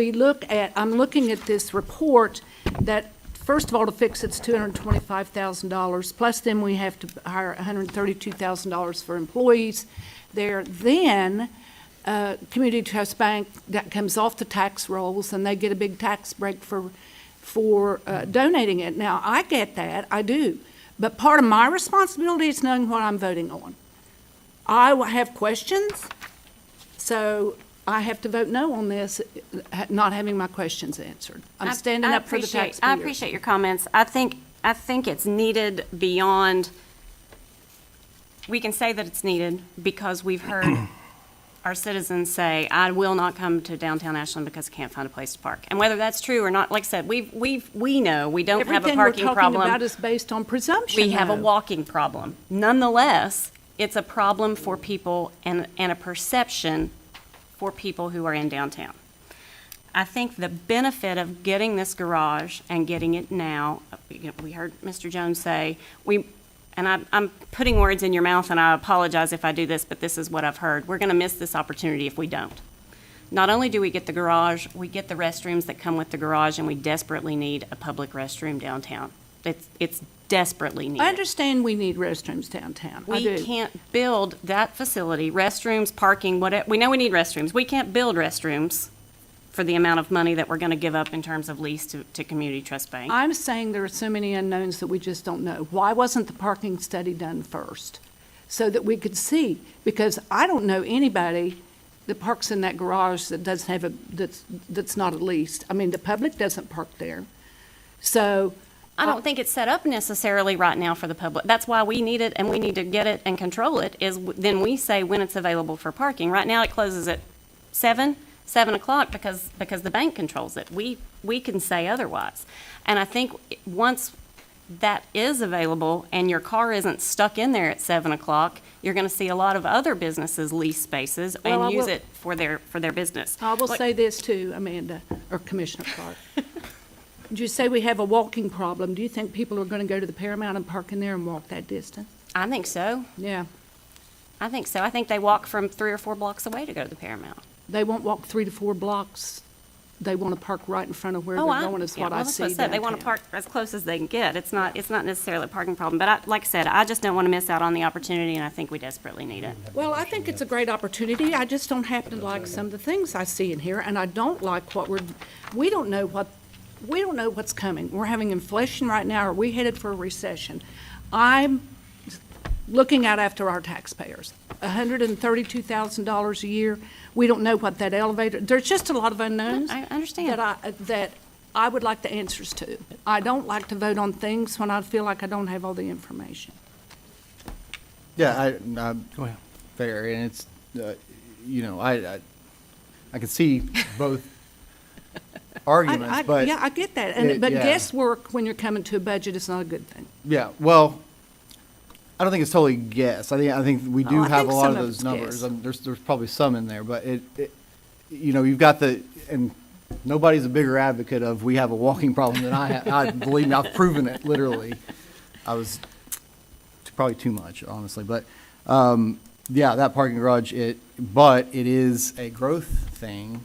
I'm looking at this report that, first of all, to fix it's $225,000, plus then we have to hire $132,000 for employees there. Then, Community Trust Bank, that comes off the tax rolls, and they get a big tax break for donating it. Now, I get that, I do, but part of my responsibility is knowing what I'm voting on. I have questions, so I have to vote no on this, not having my questions answered. I'm standing up for the taxpayers. I appreciate your comments. I think it's needed beyond, we can say that it's needed because we've heard our citizens say, I will not come to downtown Ashland because I can't find a place to park. And whether that's true or not, like I said, we know we don't have a parking Everything we're problem. talking about is based on presumption. We have a though. walking problem. Nonetheless, it's a problem for people and a perception for people who are in downtown. I think the benefit of getting this garage and getting it now, we heard Mr. Jones say, I'm putting words in your mouth, and I apologize if I do this, but this is what I've heard. We're going to miss this opportunity if we don't. Not only do we get the garage, we get the restrooms that come with the garage, and we desperately need a public restroom downtown. It's desperately needed. I understand we need restrooms downtown. I We do. can't build that facility, restrooms, parking, whatever. We know we need restrooms. We can't build restrooms for the amount of money that we're going to give up in terms of lease to Community Trust Bank. I'm saying there are so many unknowns that we just don't know. Why wasn't the parking study done first? So that we could see, because I don't know anybody that parks in that garage that doesn't have that's not at least. I mean, the public doesn't park there. So I don't think it's set up necessarily right now for the public. That's why we need it, and we need to get it and control it, then we say when it's available for parking. Right now, it closes at 7. 7 o'clock because the bank controls it. We can say otherwise. And I think once that is available and your car isn't stuck in there at 7 o'clock, you're going to see a lot of other businesses lease spaces Well, I and use will- it for their business. I will Like- say this too, Amanda, or Commissioner Clark. Did you say we have a walking problem? Do you think people are going to go to the Paramount and park in there and walk that distance? I think so. Yeah. I think so. I think they walk from 3 or 4 blocks away to go to the Paramount. They won't walk 3 to 4 blocks. They want to park right in front of where they're going, is what I see That's what I said. They want to downtown. park as close as they can get. It's not necessarily a parking problem. But like I said, I just don't want to miss out on the opportunity, and I think we desperately need it. Well, I think it's a great opportunity. I just don't happen to like some of the things I see in here, and I don't like we don't know what's coming. We're having inflation right now. Are we headed for a recession? I'm looking out after our taxpayers. $132,000 a year. We don't know what that elevator, there's just a lot of unknowns. I understand. That I would like the answers to. I don't like to vote on things when I feel like I don't have all the information. Yeah, Go ahead. fair, and it's, I can see both arguments, but. Yeah, I get that. But Yeah. guesswork when you're coming to a budget is not a good thing. Yeah, well, I don't think it's totally guess. I think we do Oh, I have think a lot some of of those it's numbers. guess. There's probably some in there, but you've got and nobody's a bigger advocate of we have a walking problem than I have. Believe me, I've proven it, literally. I was probably too much, honestly, but, yeah, that parking garage, but it is a growth thing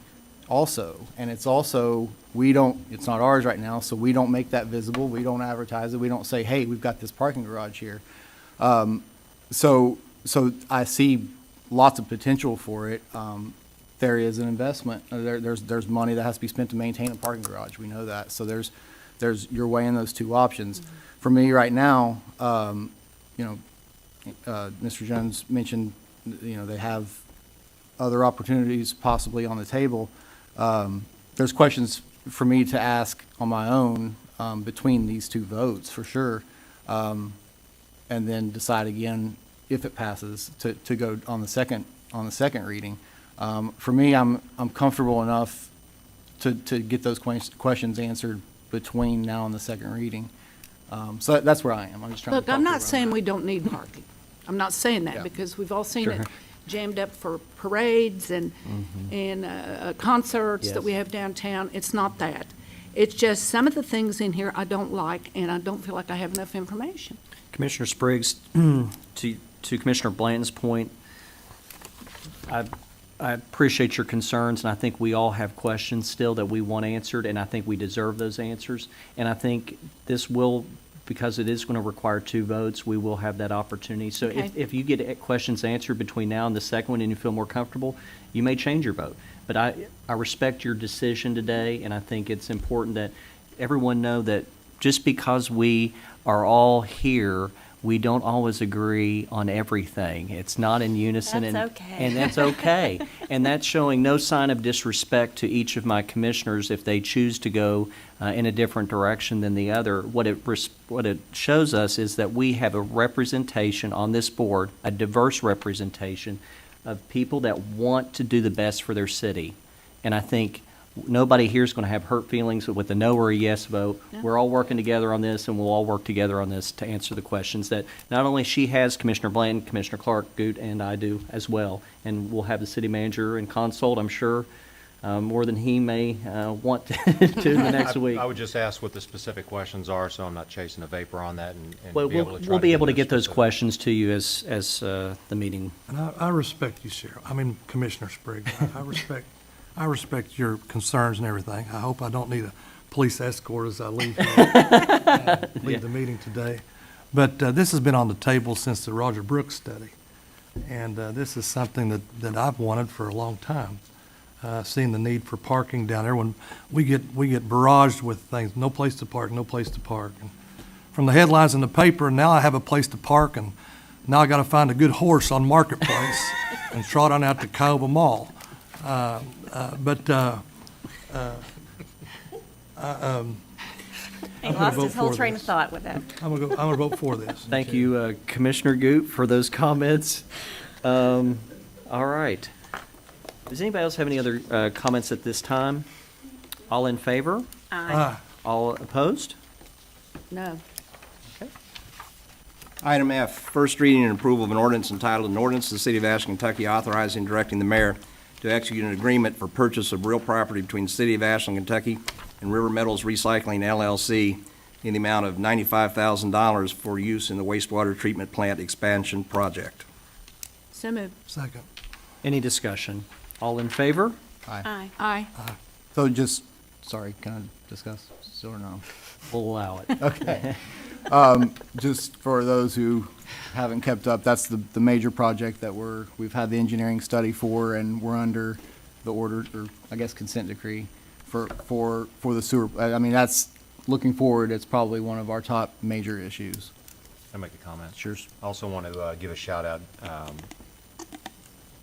also, and it's also, it's not ours right now, so we don't make that visible, we don't advertise it, we don't say, hey, we've got this parking garage here. So I see lots of potential for it. There is an investment, there's money that has to be spent to maintain a parking garage, we know that, so you're weighing those two options. For me, right now, Mr. Jones mentioned, they have other opportunities possibly on the table. There's questions for me to ask on my own between these two votes, for sure, and then decide again if it passes to go on the second reading. For me, I'm comfortable enough to get those questions answered between now and the second reading. So that's where I am. I'm just trying to Look, talk I'm to not everyone. saying we don't need parking. I'm not saying that, Yeah. because we've all seen Sure. it jammed up for parades and concerts that Yes. we have downtown. It's not that. It's just some of the things in here I don't like, and I don't feel like I have enough information. Commissioner Spriggs, to Commissioner Blanton's point, I appreciate your concerns, and I think we all have questions still that we want answered, and I think we deserve those answers. And I think this will, because it is going to require 2 votes, we will have that opportunity. So Okay. if you get questions answered between now and the second one and you feel more comfortable, you may change your vote. But I respect your decision today, and I think it's important that everyone know that just because we are all here, we don't always agree on everything. It's not in unison. That's okay. And that's okay. And that's showing no sign of disrespect to each of my commissioners if they choose to go in a different direction than the other. What it shows us is that we have a representation on this board, a diverse representation of people that want to do the best for their city. And I think nobody here is going to have hurt feelings with a no or a yes vote. Yeah. We're all working together on this, and we'll all work together on this to answer the questions that not only she has, Commissioner Blanton, Commissioner Clark, Guten, and I do as well. And we'll have the city manager and consult, I'm sure, more than he may want to do the next week. I would just ask what the specific questions are, so I'm not chasing a vapor on that and Well, be able to try we'll be able to those get those specific- questions to you as the meeting. And I respect you, Commissioner Spriggs. I respect your concerns and everything. I hope I don't need a police escort as I leave here, leave the meeting today. But this has been on the table since the Roger Brooks study. And this is something that I've wanted for a long time. Seeing the need for parking down there when we get barraged with things, no place to park, no place to park. And from the headlines in the paper, now I have a place to park, and now I got to find a good horse on Marketplace and trot on out to Kiowa Mall. He gonna lost vote his whole for train of this. thought with that. I'm gonna vote for this. Thank you, Commissioner Goot, for those comments. All right. Does anybody else have any other comments at this time? All in favor? Aye. All opposed? No. Item F, first reading and approval of an ordinance entitled, an ordinance to the City of Ashland, Kentucky authorizing and directing the mayor to execute an agreement for purchase of real property between the City of Ashland, Kentucky and River Metals Recycling LLC in the amount of $95,000 for use in the wastewater treatment plant expansion project. So moved. Second. Any discussion? All in favor? Aye. Aye. So just, sorry, can I discuss, so or no? We'll allow it. Okay. Just for those who haven't kept up, that's the major project that we've had the engineering study for, and we're under the order, or I guess consent decree for the sewer. I mean, that's, looking forward, it's probably one of our top major issues. Can I make a comment? Sure. I also want to give a shout out.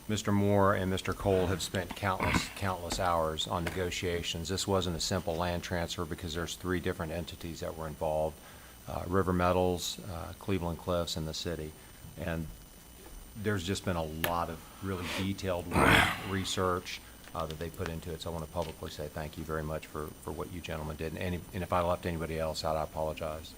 Mr. Moore and Mr. Cole have spent countless hours on negotiations. This wasn't a simple land transfer because there's 3 different entities that were involved. River Metals, Cleveland Cliffs, and the city. And there's just been a lot of really detailed research that they put into it. So I want to publicly say thank you very much for what you gentlemen did. And if I left anybody else out, I apologize.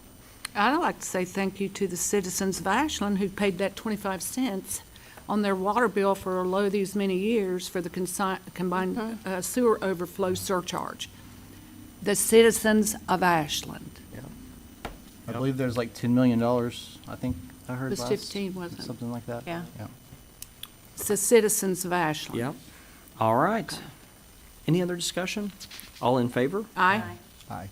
I'd like to say thank you to the citizens of Ashland who paid that 25 cents on their water bill for lo these many years for the combined sewer overflow surcharge. The citizens of Ashland. I believe there's like $10 million, I think I heard It was last. 15, wasn't it? Something like that. Yeah. It's the citizens of Ashland. Yep. All right. Any other discussion? All in favor? Aye. Aye.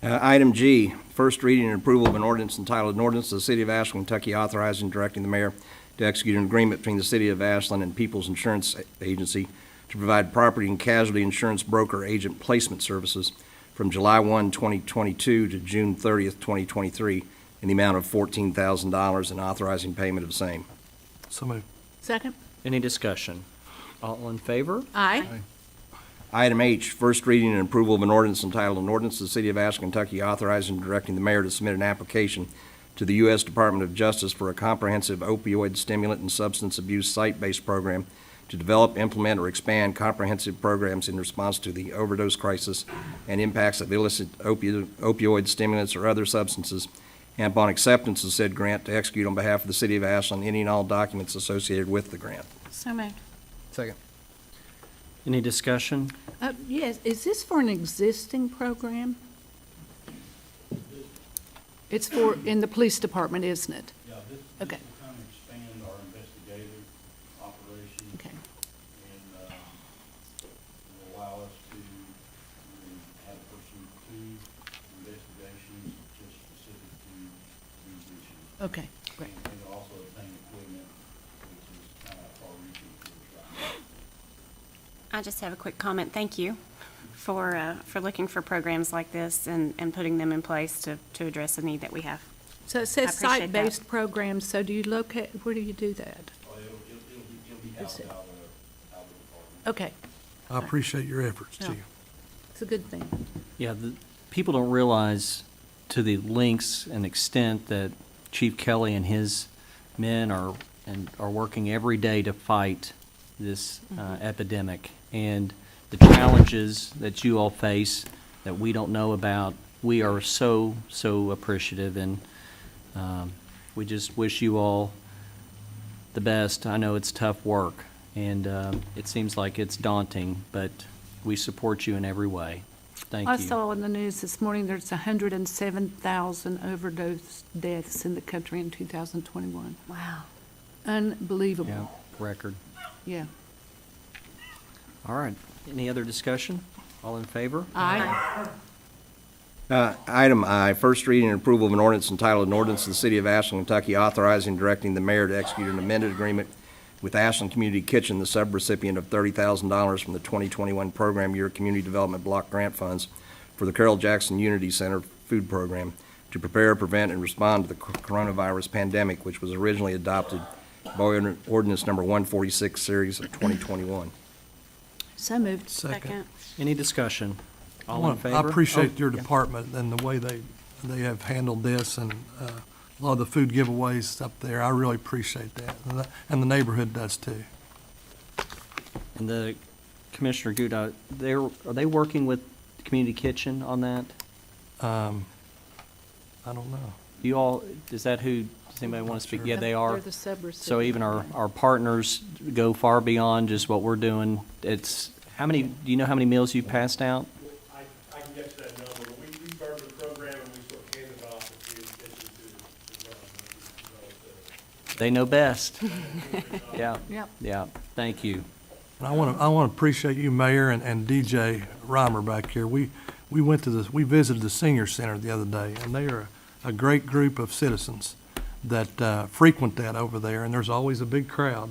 Item G, first reading and approval of an ordinance entitled, an ordinance of the City of Ashland, Kentucky authorizing and directing the mayor to execute an agreement between the City of Ashland and People's Insurance Agency to provide property and casualty insurance broker agent placement services from July 1, 2022 to June 30th, 2023 in the amount of $14,000 and authorizing payment of same. So moved. Second? Any discussion? All in favor? Aye. Item H, first reading and approval of an ordinance entitled, an ordinance of the City of Ashland, Kentucky authorizing and directing the mayor to submit an application to the U.S. Department of Justice for a comprehensive opioid stimulant and substance abuse site-based program to develop, implement, or expand comprehensive programs in response to the overdose crisis and impacts of illicit opioid stimulants or other substances, and upon acceptance of said grant, to execute on behalf of the City of Ashland any and all documents associated with the grant. So moved. Second. Any discussion? Yes, is this for an existing program? It's for, in the police department, isn't it? Yeah, this Okay. will kind of expand our investigative operation Okay. and will allow us to have a person do investigations just specific to these issues. Okay, great. And it'll also obtain equipment, which is kind of far-reaching for us right now. I just have a quick comment. Thank you for looking for programs like this and putting them in place to address a need that we have. So it I says appreciate that. site-based programs, so do you locate, where do you do that? Well, it'll be Is housed it? out of the department. Okay, I appreciate your efforts, Yeah. Chief. it's a good thing. Yeah, people don't realize to the lengths and extent that Chief Kelly and his men are working every day to fight this epidemic. And the challenges that you all face that we don't know about, we are so appreciative, and we just wish you all the best. I know it's tough work, and it seems like it's daunting, but we support you in every way. Thank I you. saw in the news this morning, there's 107,000 overdose deaths in the country in 2021. Wow. Yeah, Unbelievable. record. Yeah. All right. Any other discussion? All in favor? Aye. Item I, first reading and approval of an ordinance entitled, an ordinance of the City of Ashland, Kentucky authorizing and directing the mayor to execute an amended agreement with Ashland Community Kitchen, the subrecipient of $30,000 from the 2021 Program Year Community Development Block Grant Funds for the Carroll Jackson Unity Center Food Program to prepare, prevent, and respond to the coronavirus pandemic, which was originally adopted by Ordinance Number 146, Series of 2021. So moved. Second. Any discussion? All in favor? I appreciate your yeah. department and the way they have handled this, and a lot of the food giveaways up there. I really appreciate that, and the neighborhood does too. And the Commissioner Guten, are they working with the community kitchen on that? I don't know. You all, is that who, does anybody want to speak? Yeah, they are. They're the sub-recipient. So even our partners go far beyond just what we're doing. It's, how many, do you know how many meals you've passed out? I can get to that number, but we started the program and we sort of handed it off to the education to run. They know best. Yeah, Yep. yeah, thank you. And I want to appreciate you, Mayor, and DJ Reimer back here. We visited the senior center the other day, and they are a great group of citizens that frequent that over there, and there's always a big crowd,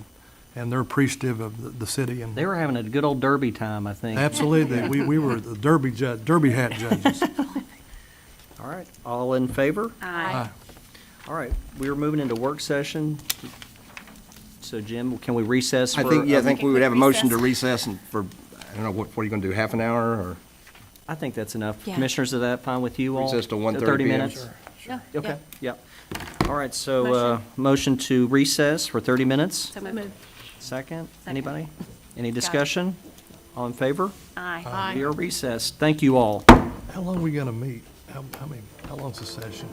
and they're appreciative of the city. And They were having a good old derby time, I think. absolutely, we were the derby hat judges. All right, all in favor? Aye. All right, we are moving into work session. So Jim, can we recess for? I think we would have a motion to recess and for, I don't know, what are you going to do, half an hour or? I think that's enough. Yeah. Commissioners, is that fine with you all? Recess till 1:30 30 p.m. minutes? Yeah. Okay, yeah. All right, so, motion to recess for 30 minutes. So moved. Second, anybody? Any discussion? All in favor? Aye. We are recessed. Thank you all. How long are we going to meet? How long's the session?